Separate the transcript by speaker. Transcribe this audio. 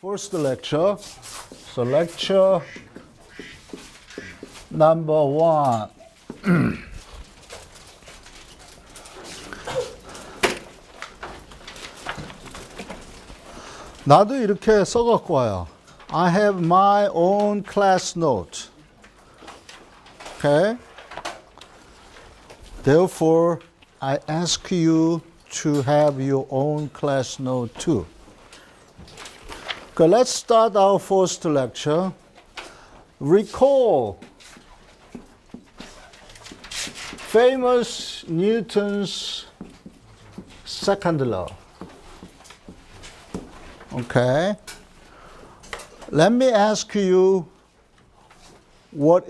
Speaker 1: First lecture. So lecture number 1. 나도 이렇게 써갖고 와요. I have my own class note. Okay? Therefore, I ask you to have your own class note too. Okay, let's start our first lecture. Recall famous Newton's second law. Okay. Let me ask you what